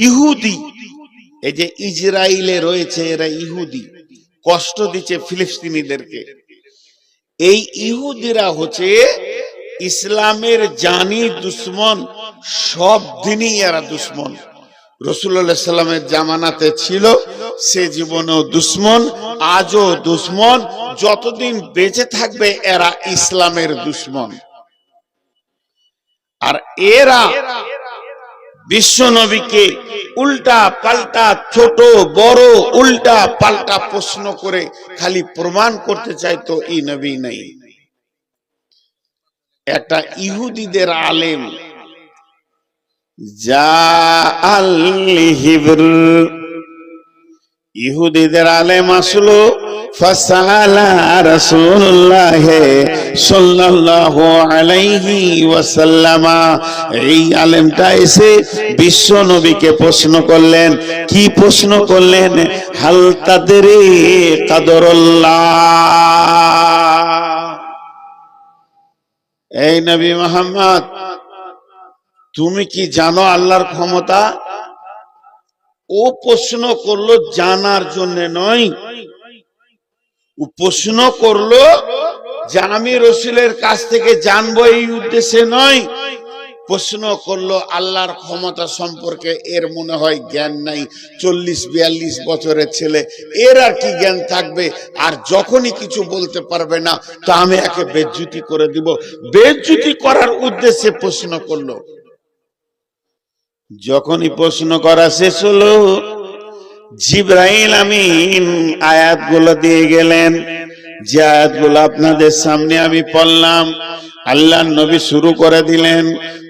ইহুদি, এই যে ইসরায়েলে রয়েছে এরা ইহুদি, কষ্ট দিচ্ছে ফিলিস্তিনিদেরকে। এই ইহুদিরা হচ্ছে ইসলামের জানি দুশ্মন, সব দিনই এরা দুশ্মন। রাসূলুল্লাহ সাল্লামের জামানাতে ছিল, সে জীবনেও দুশ্মন, আজও দুশ্মন, যতদিন বেঁচে থাকবে এরা ইসলামের দুশ্মন। আর এরা বিশ্ব নবীকে উল্টা পাল্টা, ছোট বড় উল্টা পাল্টা প্রশ্ন করে খালি প্রমাণ করতে চাইতো এই নবী নাই। একটা ইহুদিদের আলেম ইহুদিদের আলেম আসলো, ফাসালা রাসূলুল্লাহ সাল্লাল্লাহু আলাইহি ওয়াসাল্লাম। এই আলেমটা এসে বিশ্ব নবীকে প্রশ্ন করলেন। কি প্রশ্ন করলেন? হাল তাদরি কাদরুল্লাহ, এই নবী মুহাম্মদ তুমি কি জানো আল্লাহর ক্ষমতা? ও প্রশ্ন করলো জানার জন্য নয়, ও প্রশ্ন করলো যে আমি রাসূলের কাছ থেকে জানবো এই উদ্দেশ্যে নয়, প্রশ্ন করলো আল্লাহর ক্ষমতা সম্পর্কে। এর মনে হয় জ্ঞান নাই, 40-42 বছরের ছেলে, এর আর কি জ্ঞান থাকবে? আর যখনই কিছু বলতে পারবে না তো আমি একে বেজ্জতি করে দিব, বেজ্জতি করার উদ্দেশ্যে প্রশ্ন করলো। যখনই প্রশ্ন করা শেষ হলো, জিবরাইল আমিন আয়াতগুলো দিয়ে গেলেন, যে আয়াতগুলো আপনাদের সামনে আমি পড়লাম। আল্লাহর নবী শুরু করে দিলেন,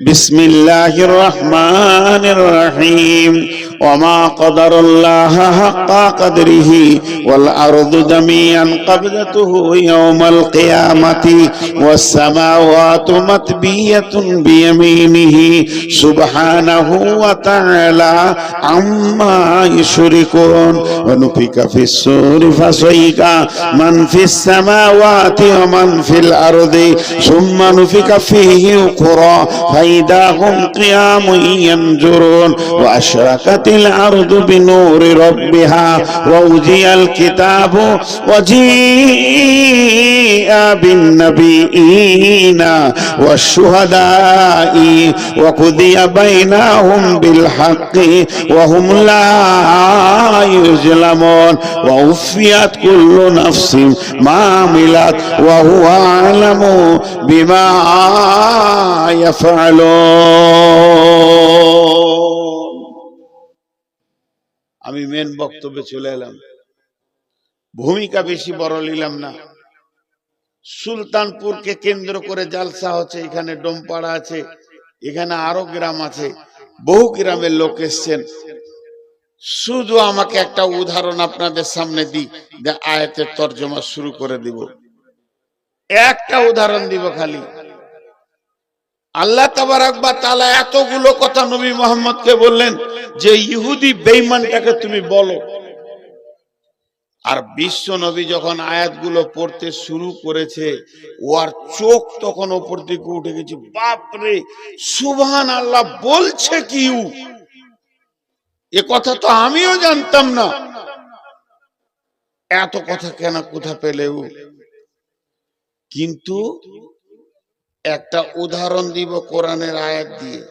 বিসমিল্লাহির রহমানির রহিম, ওমা কদরুল্লাহ হাক্কা কদরিহি ওয়াল আরদু জামিআন ক্বাবদাতুহু ইয়াওমাল কিয়ামাতি ওয়াস সামাওয়াতু মাতবিয়াতুন বিয়ামিনিহি সুবহানাহু ওয়া তাআলা আম্মা ইউশরিকুন। ওয়া নুফিকা ফিস সূরি ফাসাইকা মান ফিস সামাওয়াতি ওয়া মান ফিল আরদি সুম্মা নুফিকা ফীহি উখরা ফাইদা হুম কিয়ামুন ইয়ানজুরুন ওয়া আশরাকাতিল আরদু বিনূরি রাব্বিহা ওয়া উযিয়াল কিতাবু ওয়া জিআ বিন নাবিয়িনা ওয়াশ শুহাদাই ওয়া কুদিয়া বাইনাহুম বিল হাক্কি ওয়া হুম লা ইউজলামুন ওয়া উফিয়াত কুল্লু নাফসিন মা আমিলাত ওয়া হুয়া আ'লামু বিমা ইয়াফআলুন। আমি মেন বক্তব্যে চলে এলাম, ভূমিকা বেশি বড় নিলাম না। সুলতানপুরকে কেন্দ্র করে জালসা হচ্ছে, এখানে ডোমপাড়া আছে, এখানে আরো গ্রাম আছে, বহু গ্রামের লোক এসছেন। শুধু আমাকে একটা উদাহরণ আপনাদের সামনে দিই, আয়াতের তর্জমা শুরু করে দিব। একটা উদাহরণ দিব খালি। আল্লাহ তাবারাক ওয়া তাআলা এতগুলো কথা নবী মুহাম্মদকে বললেন যে ইহুদি বেঈমানটাকে তুমি বলো। আর বিশ্ব নবী যখন আয়াতগুলো পড়তে শুরু করেছে, ওর চোখ তখন উপর দিকে উঠে গেছে, বাপরে সুবহানাল্লাহ, বলছে কি এ কথা তো আমিও জানতাম না, এত কথা কেন কোথা পেলে ও? কিন্তু একটা উদাহরণ দিব কোরআনের আয়াত দিয়ে,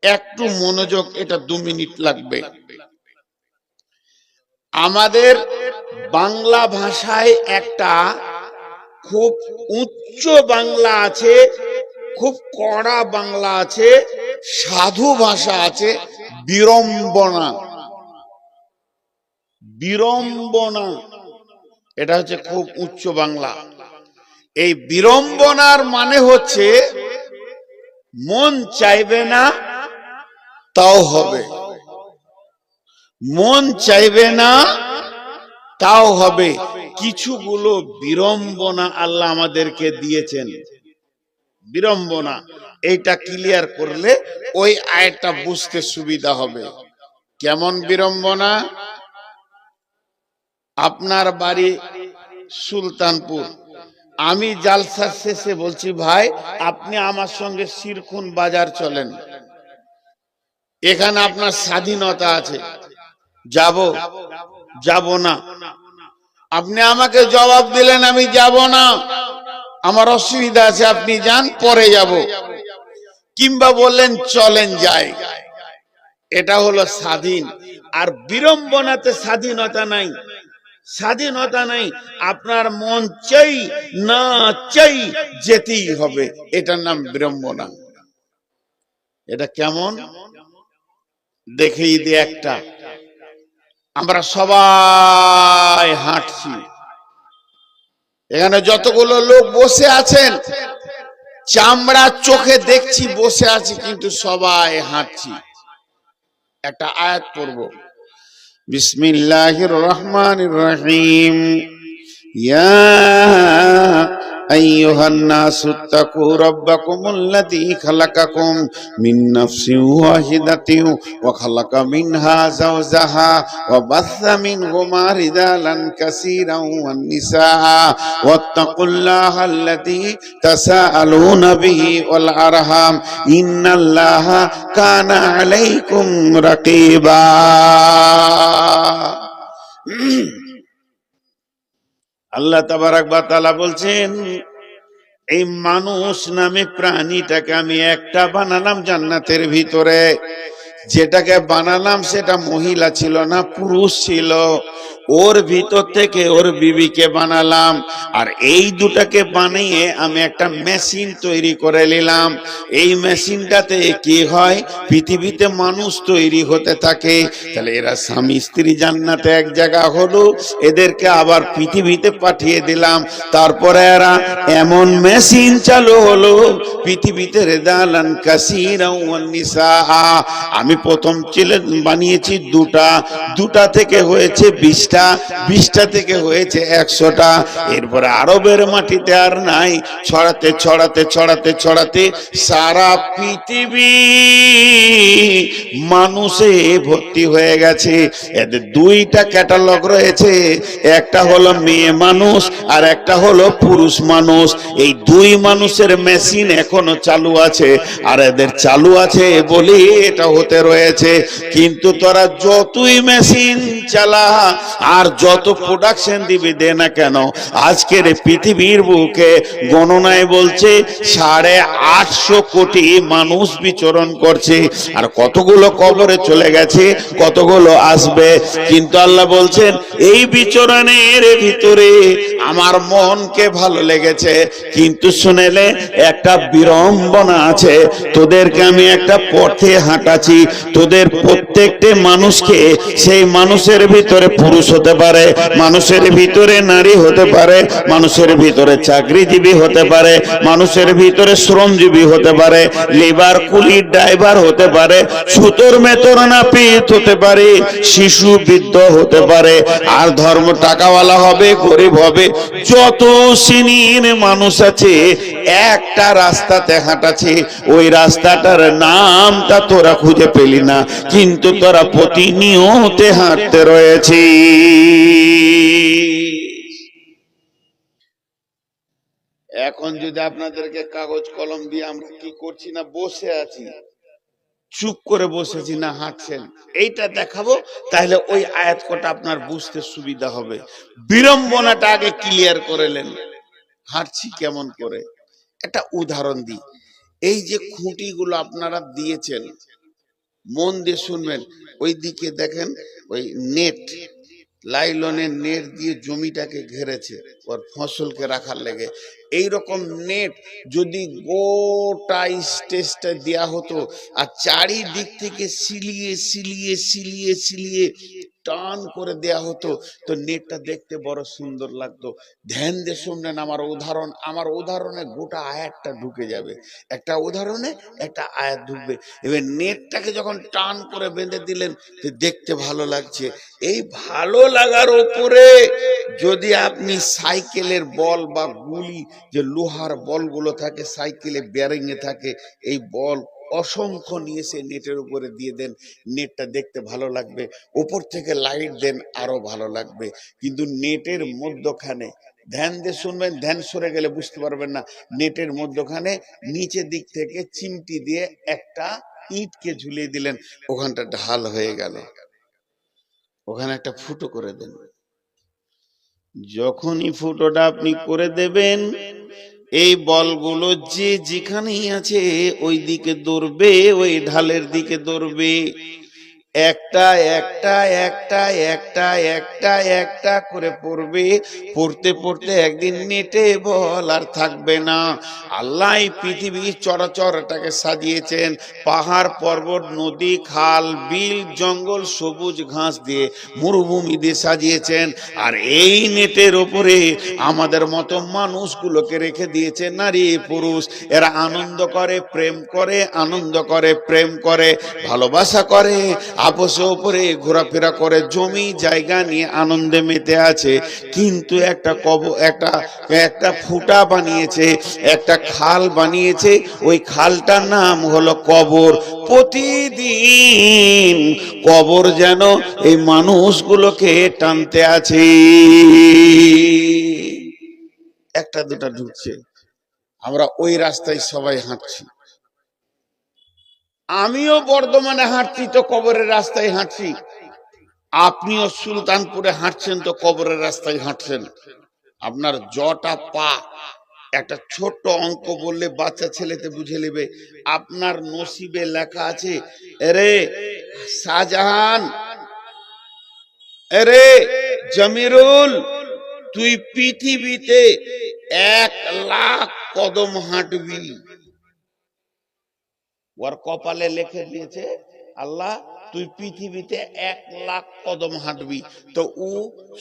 একটু মনোযোগ, এটা 2 মিনিট লাগবে। আমাদের বাংলা ভাষায় একটা খুব উচ্চ বাংলা আছে, খুব কড়া বাংলা আছে, সাধু ভাষা আছে, বিড়ম্বনা। বিড়ম্বনা এটা হচ্ছে খুব উচ্চ বাংলা। এই বিড়ম্বনার মানে হচ্ছে মন চাইবে না তাও হবে, মন চাইবে না তাও হবে। কিছুগুলো বিড়ম্বনা আল্লাহ আমাদেরকে দিয়েছেন। বিড়ম্বনা এইটা ক্লিয়ার করলে ওই আয়াতটা বুঝতে সুবিধা হবে। কেমন বিড়ম্বনা? আপনার বাড়ি সুলতানপুর, আমি জালসার শেষে বলছি ভাই আপনি আমার সঙ্গে শিরকুন বাজার চলেন, এখানে আপনার স্বাধীনতা আছে, যাব যাব না? আপনি আমাকে জবাব দিলেন আমি যাব না, আমার অসুবিধা আছে, আপনি যান, পরে যাব। কিংবা বললেন চলেন যাই, এটা হলো স্বাধীন। আর বিড়ম্বনাতে স্বাধীনতা নাই, স্বাধীনতা নাই। আপনার মন চাই না চাই যেতেই হবে, এটার নাম বিড়ম্বনা। এটা কেমন দেখিয়ে দিয়ে একটা, আমরা সবাই হাঁটছি, এখানে যতগুলো লোক বসে আছেন চামড়া চোখে দেখছি বসে আছি, কিন্তু সবাই হাঁটছি। একটা আয়াত পড়ব, বিসমিল্লাহির রহমানির রহিম। ইয়া أيها الناس اتقوا ربكم الذي خلقكم من نفس واحدة وخلق منها زوجها وبث منهما رجالا كثيرا والنساء واتقوا الله الذي تساءلون به والأرحام إن الله كان عليكم رقيبا। আল্লাহ তাবারাক ওয়া তাআলা বলছেন, এই মানুষ নামে প্রাণীটাকে আমি একটা বানালাম জান্নাতের ভিতরে। যেটাকে বানালাম সেটা মহিলা ছিল না, পুরুষ ছিল। ওর ভিতর থেকে ওর বিবিকে বানালাম, আর এই দুটাকে বানিয়ে আমি একটা মেশিন তৈরি করে নিলাম। এই মেশিনটাতে কি হয়, পৃথিবীতে মানুষ তৈরি হতে থাকে। তাহলে এরা স্বামী স্ত্রী জান্নাতে এক জায়গা হলো, এদেরকে আবার পৃথিবীতে পাঠিয়ে দিলাম। তারপরে এরা এমন মেশিন চালু হলো পৃথিবীতে রেজালান কাসীরা ওয়ান নিসা। আমি প্রথম ছেলে বানিয়েছি দুটা, দুটা থেকে হয়েছে 20টা, 20টা থেকে হয়েছে 100টা। এরপরে আরবের মাটিতে আর নাই, ছড়াতে ছড়াতে ছড়াতে ছড়াতে সারা পৃথিবী মানুষে ভর্তি হয়ে গেছে। এদের দুইটা ক্যাটালগ রয়েছে, একটা হলো মেয়ে মানুষ আর একটা হলো পুরুষ মানুষ। এই দুই মানুষের মেশিন এখনো চালু আছে, আর এদের চালু আছে বলি এটা হতে রয়েছে। কিন্তু তোরা যতই মেশিন চালা আর যত প্রোডাকশন দিবি দে না কেন, আজকের পৃথিবীর বুকে গণনায় বলছে 850 কোটি মানুষ বিচরণ করছে। আর কতগুলো কবরে চলে গেছে, কতগুলো আসবে। কিন্তু আল্লাহ বলছেন এই বিচরণের ভিতরে আমার মনকে ভালো লেগেছে, কিন্তু শুনেলে একটা বিড়ম্বনা আছে। তোদেরকে আমি একটা পথে হাঁটাচ্ছি, তোদের প্রত্যেকটা মানুষকে, সেই মানুষের ভিতরে পুরুষ হতে পারে, মানুষের ভিতরে নারী হতে পারে, মানুষের ভিতরে চাকরিজীবী হতে পারে, মানুষের ভিতরে শ্রমজীবী হতে পারে, লেবার কুলি ড্রাইভার হতে পারে, সুতোর মেতর নাপিত হতে পারে, শিশু বৃদ্ধ হতে পারে, আর ধর্ম টাকাওয়ালা হবে গরিব হবে, যত শ্রেণীর মানুষ আছে একটা রাস্তাতে হাঁটাচ্ছে। ওই রাস্তাটার নামটা তোরা খুঁজে পেলি না, কিন্তু তোরা প্রতিনিয়ত হাঁটতে রয়েছে। এখন যদি আপনাদেরকে কাগজ কলম দিয়ে আমরা কি করছি না, বসে আছি, চুপ করে বসেছি না হাঁটছেন, এইটা দেখাবো, তাহলে ওই আয়াত কটা আপনার বুঝতে সুবিধা হবে। বিড়ম্বনাটা আগে ক্লিয়ার করে নেন, হাঁটছি কেমন করে। একটা উদাহরণ দিই, এই যে খুঁটিগুলো আপনারা দিয়েছেন, মন দিয়ে শুনবেন, ওই দিকে দেখেন ওই নেট, লাইলনের নেট দিয়ে জমিটাকে ঘেরেছে ওর ফসলকে রাখার লেগে। এইরকম নেট যদি গোটা স্টেজটা দেয়া হতো আর চারিদিক থেকে সিলিয়ে সিলিয়ে সিলিয়ে সিলিয়ে টান করে দেয়া হতো, তো নেটটা দেখতে বড় সুন্দর লাগতো। ধ্যান দিয়ে শুনলেন আমার উদাহরণে গোটা আয়াতটা ঢুকে যাবে, একটা উদাহরণে একটা আয়াত ঢুকবে। এবার নেটটাকে যখন টান করে বেঁধে দিলেন তো দেখতে ভালো লাগছে। এই ভালো লাগার উপরে যদি আপনি সাইকেলের বল বা গুলি, যে লোহার বলগুলো থাকে সাইকেলে বেয়ারিং এ থাকে, এই বল অসংখ্য নিয়ে সে নেটের উপরে দিয়ে দেন, নেটটা দেখতে ভালো লাগবে। উপর থেকে লাইট দেন, আরো ভালো লাগবে। কিন্তু নেটের মধ্যখানে, ধ্যান দিয়ে শুনবেন, ধ্যান সরে গেলে বুঝতে পারবেন না, নেটের মধ্যখানে নিচের দিক থেকে চিমটি দিয়ে একটা ইটকে ঝুলিয়ে দিলেন, ওখানটা ঢাল হয়ে গেল, ওখানে একটা ফুটো করে দেন। যখনই ফুটোটা আপনি করে দেবেন, এই বলগুলো যে যেখানেই আছে ওই দিকে দৌড়বে, ওই ঢালের দিকে দৌড়বে। একটা একটা একটা একটা একটা একটা করে পড়বে, পড়তে পড়তে একদিন নেটে বল আর থাকবে না। আল্লাহ এই পৃথিবী চরাচরটাকে সাজিয়েছেন পাহাড় পর্বত নদী খাল বিল জঙ্গল সবুজ ঘাস দিয়ে মরুভূমি দিয়ে সাজিয়েছেন। আর এই নেটের ওপরে আমাদের মতো মানুষগুলোকে রেখে দিয়েছে নারী পুরুষ। এরা আনন্দ করে প্রেম করে, আনন্দ করে প্রেম করে, ভালোবাসা করে, আপসে ওপরে ঘোরাফেরা করে, জমি জায়গা নিয়ে আনন্দে মেতে আছে। কিন্তু একটা ফুটা বানিয়েছে, একটা খাল বানিয়েছে, ওই খালটার নাম হলো কবর। প্রতিদিন কবর যেন এই মানুষগুলোকে টানতে আছে। একটা দুটা ঢুকছে, আমরা ওই রাস্তায় সবাই হাঁটছি। আমিও বর্ধমানে হাঁটছি তো কবরের রাস্তায় হাঁটছি, আপনিও সুলতানপুরে হাঁটছেন তো কবরের রাস্তায় হাঁটছেন। আপনার জটা পা, একটা ছোট্ট অঙ্ক বললে বাচ্চা ছেলেতে বুঝে নেবে। আপনার নসিবে লেখা আছে, এরে শাহজাহান, এরে জমিরুল, তুই পৃথিবীতে 1,00,000 কদম হাঁটবি। ওর কপালে লিখে দিয়েছে আল্লাহ, তুই পৃথিবীতে 1,00,000 কদম হাঁটবি। তো ও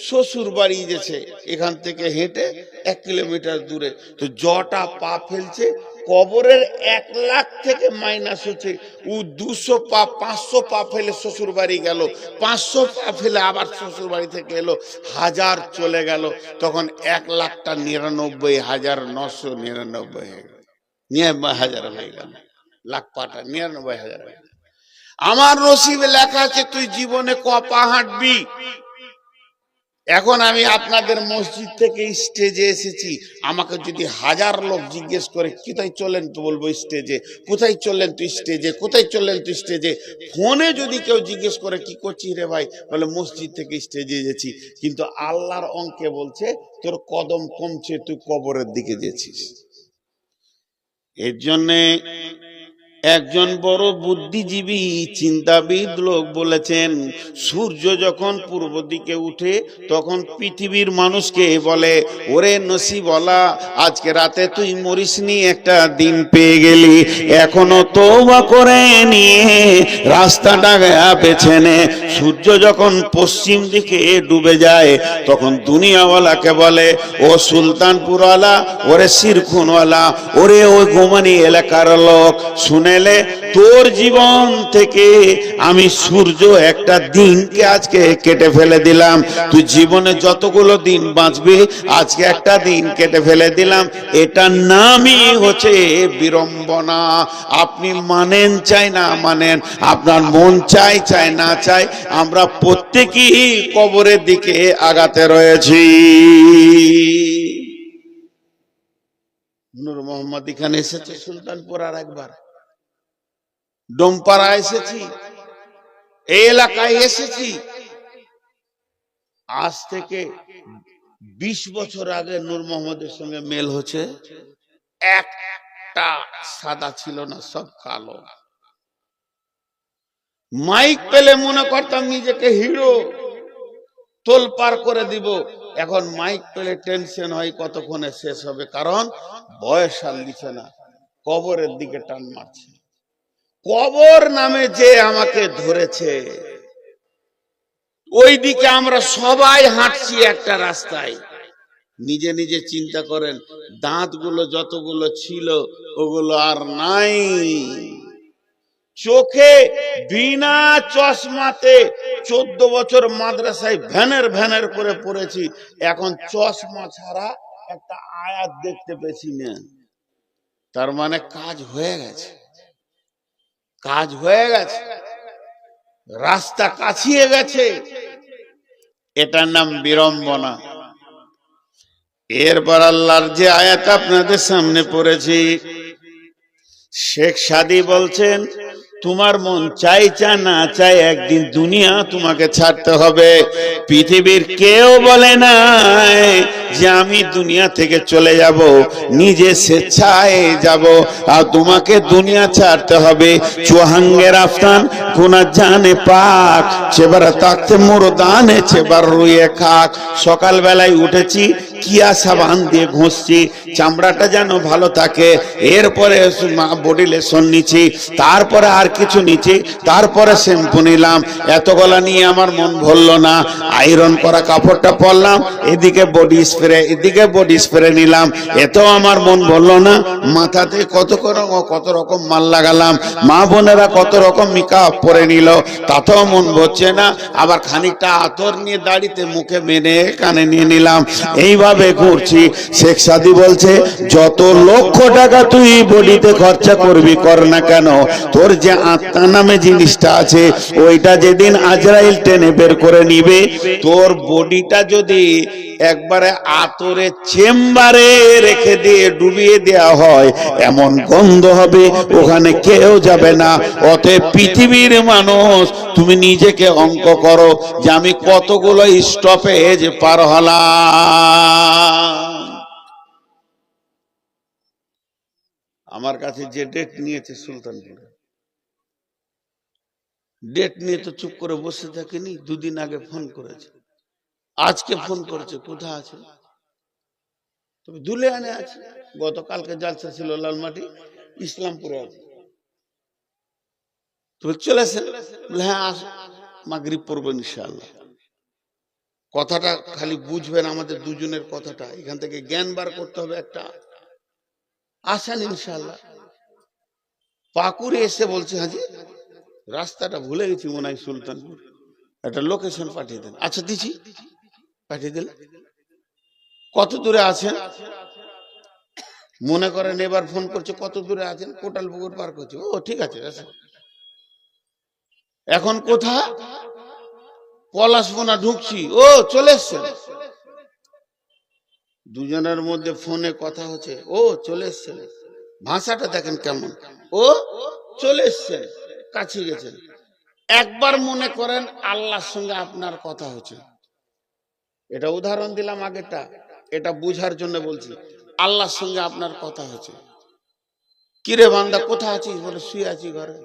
শ্বশুর বাড়ি গেছে, এখান থেকে হেঁটে 1 কিলোমিটার দূরে, তো জটা পা ফেলছে, কবরের 1,00,000 থেকে মাইনাস হচ্ছে, ও 200 পা 500 পা ফেলে শ্বশুর বাড়ি গেল, 500 পা ফেলে আবার শ্বশুর বাড়ি থেকে এলো, 1000 চলে গেল, তখন 1,00,000টা 99,999 হয়ে গেল, 99,000 হয়ে গেল, লাখ পাটা 99,000। আমার নসিবে লেখা আছে তুই জীবনে ক পা হাঁটবি। এখন আমি আপনাদের মসজিদ থেকে স্টেজে এসেছি, আমাকে যদি 1000 লোক জিজ্ঞেস করে কোথায় চলেন, তো বলবো স্টেজে। কোথায় চললেন তুই স্টেজে, কোথায় চললেন তুই স্টেজে। ফোনে যদি কেউ জিজ্ঞেস করে কি করছিস রে ভাই, বলে মসজিদ থেকে স্টেজে গেছি। কিন্তু আল্লাহর অঙ্কে বলছে তোর কদম কমছে, তুই কবরের দিকে গেছিস। এর জন্যে একজন বড় বুদ্ধিজীবী চিন্তাবিদ লোক বলেছেন, সূর্য যখন পূর্ব দিকে উঠে তখন পৃথিবীর মানুষকে বলে, ওরে নসিবওয়ালা, আজকে রাতে তুই মরিসনি, একটা দিন পেয়ে গেলি, এখনো তওবা করে নিয়ে রাস্তাটা বেছে নে। সূর্য যখন পশ্চিম দিকে ডুবে যায় তখন দুনিয়াওয়ালাকে বলে, ও সুলতানপুরওয়ালা, ওরে শিরখুনওয়ালা, ওরে ওই গোমানি এলাকার লোক, শুনেলে তোর জীবন থেকে আমি সূর্য একটা দিনকে আজকে কেটে ফেলে দিলাম। তুই জীবনে যতগুলো দিন বাঁচবি আজকে একটা দিন কেটে ফেলে দিলাম। এটার নামই হচ্ছে বিড়ম্বনা। আপনি মানেন চাই না মানেন, আপনার মন চাই চাই না চাই, আমরা প্রত্যেকেই কবরের দিকে আগাতে রয়েছি। নূর মোহাম্মদ এখানে এসেছে সুলতানপুর, আর একবার ডোমপাড়া এসেছি, এই এলাকায় এসেছি। আজ থেকে 20 বছর আগে নূর মোহাম্মদের সঙ্গে মেল হচ্ছে, একটা সাদা ছিল না, সব কালো। মাইক পেলে মনে করতাম নিজেকে হিরো, তোল পার করে দিব। এখন মাইক পেলে টেনশন হয় কতক্ষণে শেষ হবে, কারণ বয়স আর লিখে না, কবরের দিকে টান মারছে। কবর নামে যে আমাকে ধরেছে, ওই দিকে আমরা সবাই হাঁটছি একটা রাস্তায়। নিজে নিজে চিন্তা করেন, দাঁতগুলো যতগুলো ছিল ওগুলো আর নাই। চোখে বিনা চশমাতে 14 বছর মাদ্রাসায় ভ্যানের ভ্যানের করে পড়েছি, এখন চশমা ছাড়া একটা আয়াত দেখতে পেছি না। তার মানে কাজ হয়ে গেছে, কাজ হয়ে গেছে, রাস্তা কাছিয়ে গেছে। এটার নাম বিড়ম্বনা। এরপর আল্লাহর যে আয়াত আপনাদের সামনে পড়েছি, শেখ সাদী বলছেন, তোমার মন চাই চা না চাই একদিন দুনিয়া তোমাকে ছাড়তে হবে। পৃথিবীর কেউ বলে নাই যে আমি দুনিয়া থেকে চলে যাব, নিজে স্বেচ্ছায় যাব। আর তোমাকে দুনিয়া ছাড়তে হবে। চুহাঙ্গের আফতান কোনা জানে পাক, সেবার তাকতে মুরদানে সেবার রুইয়ে খাক। সকালবেলায় উঠেছি কিয়া সাবান দিয়ে ঘষছি, চামড়াটা যেন ভালো থাকে। এরপরে বডি লোশন নিচ্ছি, তারপরে আর কিছু নিচ্ছি, তারপরে শ্যাম্পু নিলাম। এতগুলা নিয়ে আমার মন ভরল না। আয়রন করা কাপড়টা পরলাম, এদিকে বডি স্প্রে নিলাম, এতেও আমার মন ভরল না। মাথাতে কত রকম মাল লাগালাম, মা বোনেরা কত রকম মেকআপ পরে নিল, তাতেও মন ভরছে না। আবার খানিকটা আতর নিয়ে দাড়িতে মুখে মেনে কানে নিয়ে নিলাম। এইভাবে ঘুরছি। শেখ সাদি বলছে যত লক্ষ টাকা তুই বডিতে খরচা করবি কর না কেন, তোর যে আত্মা নামে জিনিসটা আছে ওইটা যেদিন আজরাইল টেনে বের করে নিবে, তোর বডিটা যদি একবারে আতরে চেম্বারে রেখে দিয়ে ডুবিয়ে দেওয়া হয়, এমন গন্ধ হবে ওখানে কেউ যাবে না। অতএব পৃথিবীর মানুষ, তুমি নিজেকে অঙ্ক করো যে আমি কতগুলো স্টপেজ পার হলাম। আমার কাছে যে ডেট নিয়েছে সুলতানপুরে, ডেট নিয়ে তো চুপ করে বসে থাকেনি। দুদিন আগে ফোন করেছে, আজকে ফোন করেছে, কোথায় আছে? তবে দুলিয়ানে আছে। গতকালকে জালসা ছিল লালমাটি, ইসলামপুরে আছে। তো চলেছে, হ্যাঁ আস, মাগরিব পড়বো ইনশাআল্লাহ। কথাটা খালি বুঝবেন, আমাদের দুজনের কথাটা এখান থেকে জ্ঞান বার করতে হবে একটা। আসেন ইনশাআল্লাহ। পাকুড়ে এসে বলছে হাজি রাস্তাটা ভুলে গেছি মনে হয় সুলতানপুর, একটা লোকেশন পাঠিয়ে দেন। আচ্ছা দিছি, পাঠিয়ে দিল। কত দূরে আছেন মনে করেন, এবার ফোন করছে কত দূরে আছেন, কোটাল পুকুর পার করছে। ও ঠিক আছে। এখন কোথা? পলাশমোনা ঢুকছি। ও চলে এসছেন। দুজনের মধ্যে ফোনে কথা হচ্ছে, ও চলে এসছেন। ভাষাটা দেখেন কেমন, ও চলে এসছেন, কাছে গেছেন। একবার মনে করেন আল্লাহর সঙ্গে আপনার কথা হচ্ছে। এটা উদাহরণ দিলাম আগেরটা, এটা বুঝার জন্য বলছি। আল্লাহর সঙ্গে আপনার কথা হচ্ছে, কিরে বান্দা কোথা আছিস? বলে শুয়ে আছি ঘরে।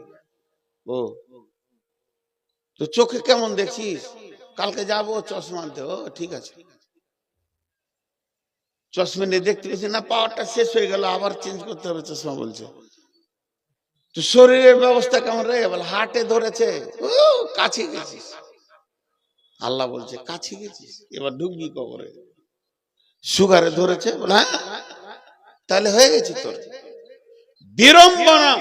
ও তো চোখে কেমন দেখছিস? কালকে যাবো চশমা আনতে। ও ঠিক আছে। চশমা নিয়ে দেখতে পেয়েছি না, পাওয়ারটা শেষ হয়ে গেল, আবার চেঞ্জ করতে হবে চশমা বলছে। তো শরীরের ব্যবস্থা কেমন রে? বলে হাটে ধরেছে। ও কাছে গেছিস। আল্লাহ বলছে কাছে গেছিস, এবার ঢুকবি কবরে। সুগারে ধরেছে। বলে হ্যাঁ, তাহলে হয়ে গেছে তোর। বিড়ম্বনা।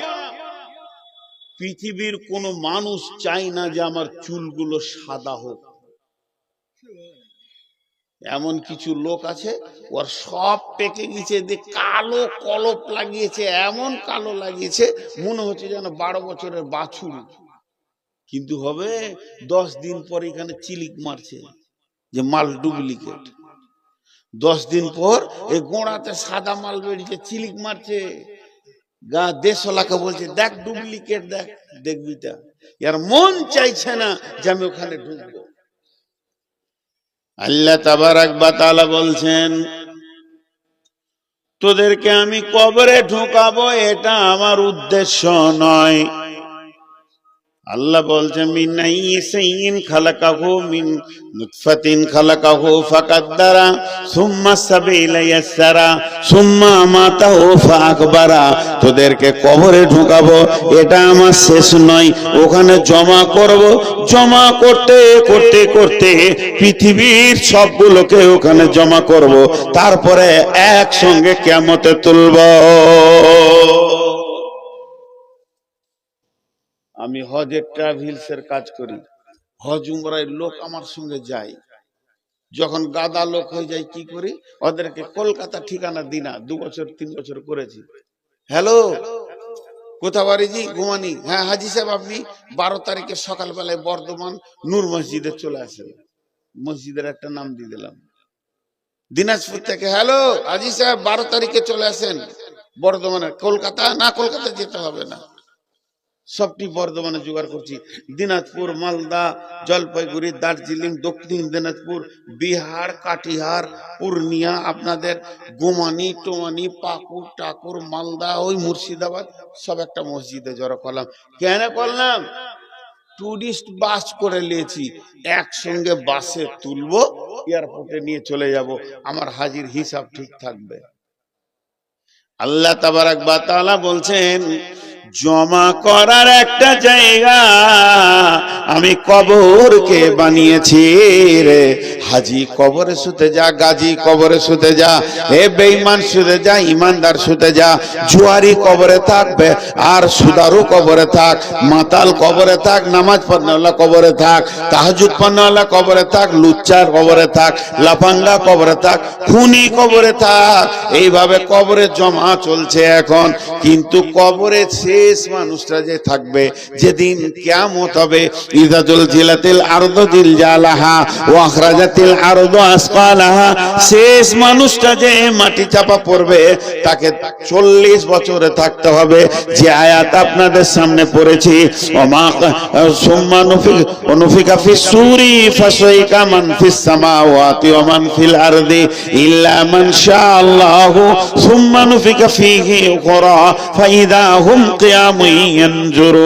পৃথিবীর কোন মানুষ চাই না যে আমার চুলগুলো সাদা হোক। এমন কিছু লোক আছে ওর সব পেকে গেছে, কালো কলপ লাগিয়েছে, এমন কালো লাগিয়েছে মনে হচ্ছে যেন 12 বছরের বাছুর। কিন্তু হবে 10 দিন পর এখানে চিলিক মারছে যে মাল ডুপ্লিকেট। 10 দিন পর এই গোড়াতে সাদা মাল বেরিয়েছে, চিলিক মারছে। গা দেশলাকে বলছে দেখ ডুপ্লিকেট দেখ, দেখবি তা। এর মন চাইছে না যে আমি ওখানে ঢুকবো। আল্লাহ তাবারাক ওয়া তাআলা বলছেন তোদেরকে আমি কবরে ঢুকাবো, এটা আমার উদ্দেশ্য নয়। আল্লাহ বলছেন মিন আইয়িন খালাকাহু মিন নুতফাতিন খালাকাহু ফাকাদ্দারা সুম্মা সাবিলা ইয়াসসারা সুম্মা আমাতাহু ফাআকবারা। তোদেরকে কবরে ঢুকাবো, এটা আমার শেষ নয়। ওখানে জমা করব, জমা করতে করতে করতে পৃথিবীর সবগুলোকে ওখানে জমা করব, তারপরে একসঙ্গে কিয়ামতে তুলব। আমি হজের ট্রাভেলসের কাজ করি, হজ উমরায় লোক আমার সঙ্গে যায়। যখন গাদা লোক হয়ে যায় কি করি, ওদেরকে কলকাতা ঠিকানা দিই না। 2 বছর 3 বছর করেছি। হ্যালো, কোথা বাড়ি? জি ঘুমানি। হ্যাঁ হাজি সাহেব আপনি 12 তারিখে সকালবেলায় বর্ধমান নূর মসজিদে চলে আসেন। মসজিদের একটা নাম দিয়ে দিলাম। দিনাজপুর থেকে হ্যালো হাজি সাহেব 12 তারিখে চলে আসেন বর্ধমানে। কলকাতা না, কলকাতা যেতে হবে না, সবটি বর্ধমানে জোগাড় করছি। দিনাজপুর, মালদা, জলপাইগুড়ি, দার্জিলিং, দক্ষিণ দিনাজপুর, বিহার, কাটিহার, পূর্ণিয়া, আপনাদের গোমানি টোমানি, পাকুড় টাকুর, মালদা, ওই মুর্শিদাবাদ, সব একটা মসজিদে জড়ো করলাম। কেন করলাম? টুরিস্ট বাস করে নিয়েছি, একসঙ্গে বাসে তুলবো, এয়ারপোর্টে নিয়ে চলে যাব, আমার হাজির হিসাব ঠিক থাকবে। আল্লাহ তাবারাক ওয়া তাআলা বলছেন, জমা করার একটা জায়গা আমি কবরকে বানিয়েছি রে। হাজি কবরে শুতে যা, গাজী কবরে শুতে যা, এ বেঈমান শুতে যা, ইমানদার শুতে যা, জুয়ারি কবরে থাকবে, আর সুদারু কবরে থাক, মাতাল কবরে থাক, নামাজ পড়নেওয়ালা কবরে থাক, তাহাজ্জুদ পড়নেওয়ালা কবরে থাক, লুচ্চার কবরে থাক, লাফাঙ্গা কবরে থাক, খুনি কবরে থাক। এইভাবে কবরে জমা চলছে এখন। কিন্তু কবরে শেষ মানুষটা যে থাকবে, যেদিন কিয়ামত হবে, ইযা জুলজিলাতিল আরদু জিলজালাহা ওয়া আখরাজাতিল আরদু আসকালাহা, শেষ মানুষটা যে মাটি চাপা পড়বে, তাকে 40 বছরে থাকতে হবে। যে আয়াত আপনাদের সামনে পড়েছি, ওমা সুম্মা নুফিকা ফিস সূরি ফাসাইকা মান ফিস সামাওয়াতি ওয়া মান ফিল আরদি ইল্লা মান শাআল্লাহু সুম্মা নুফিকা ফীহি উখরা ফাইদা হুম কিয়ামুন ইয়ানজুরুন।